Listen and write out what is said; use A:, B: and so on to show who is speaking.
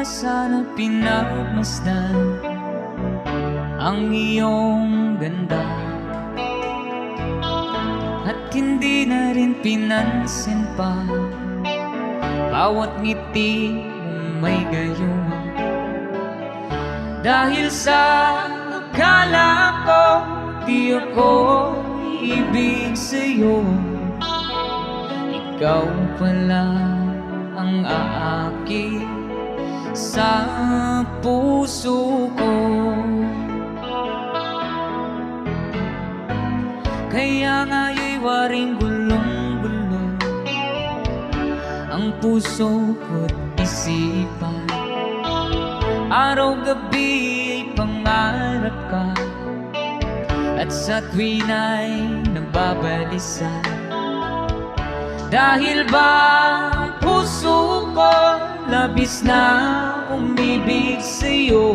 A: sana pinagmasdan ang iyong ganda, at hindi na rin pinansin pa bawat ngiti mong may gayuma. Dahil sa akala ko di ako ibig sa'yo, ikaw pala ang aakit sa puso ko. Kaya nga'y waring gulong-gulong ang puso ko't isipan. Araw-gabi ay pangarap ka, at sa tuwin ay nagbabalisa. Dahil ba ang puso ko labis na umibig sa'yo,